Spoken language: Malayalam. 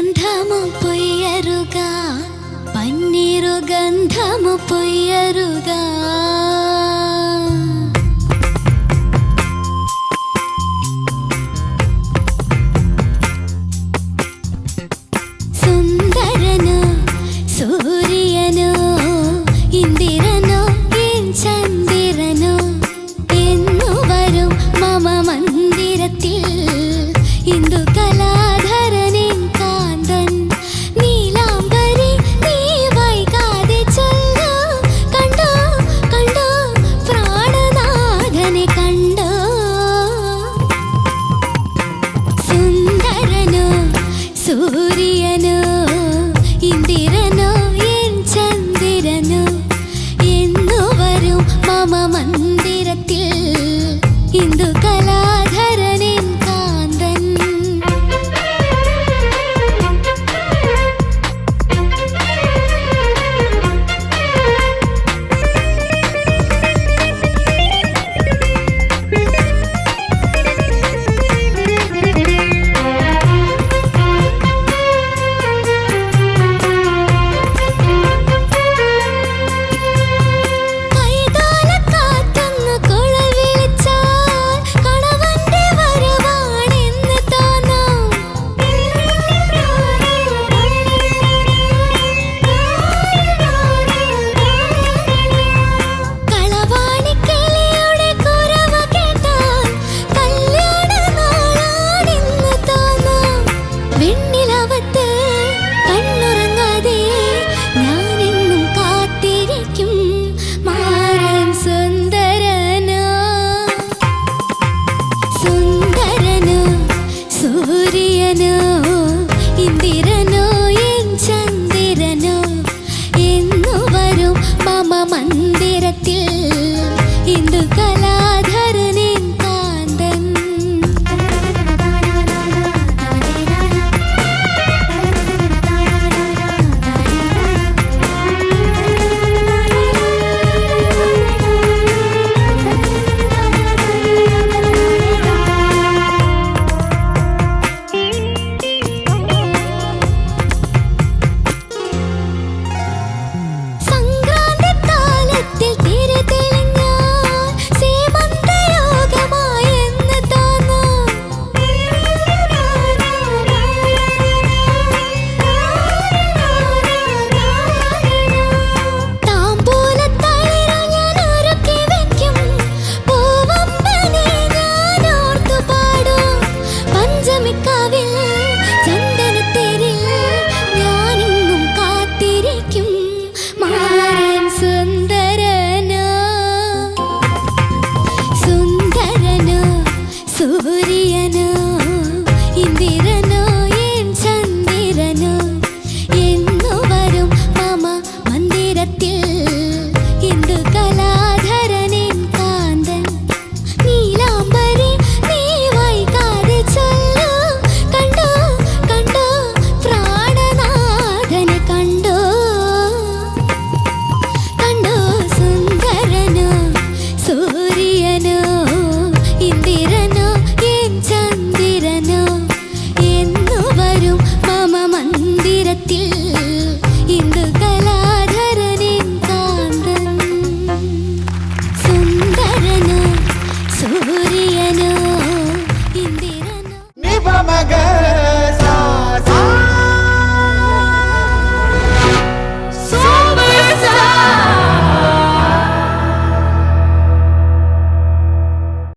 గంధము పొయ్యరుగా పన్నీరు గంధము పొయ్యరుగా സുന്ദരനോ സൂര്യനോ ഇന്ദിരനോ ചന്ദ്രനോ എന്നു വരും മമ മന്ദിരത്തിൽ ഇന്ദു കലാധരനിൻ കാന്തൻ നീലാംബരി നീ വൈകാതെ ചൊല്ലു കണ്ടോ കണ്ടോ പ്രാണനാഥനെ കണ്ടോ സുന്ദരനോ സൂര്യനോ ഇന്ദിരനോ ചന്ദ്രനോ എന്നു വരും മമ മന്ദിരത്തിൽ ഇന്ദു കലാധരനിൻ കാന്തൻ സൂര്യനോ ഇന്ദിരനോ ചന്ദ്രനോ എന്നു വരും മമ മന്ദിരത്തിൽ ഇന്ദു കലാധരനിൻ കാന്തൻ സുന്ദരനോ സൂര്യ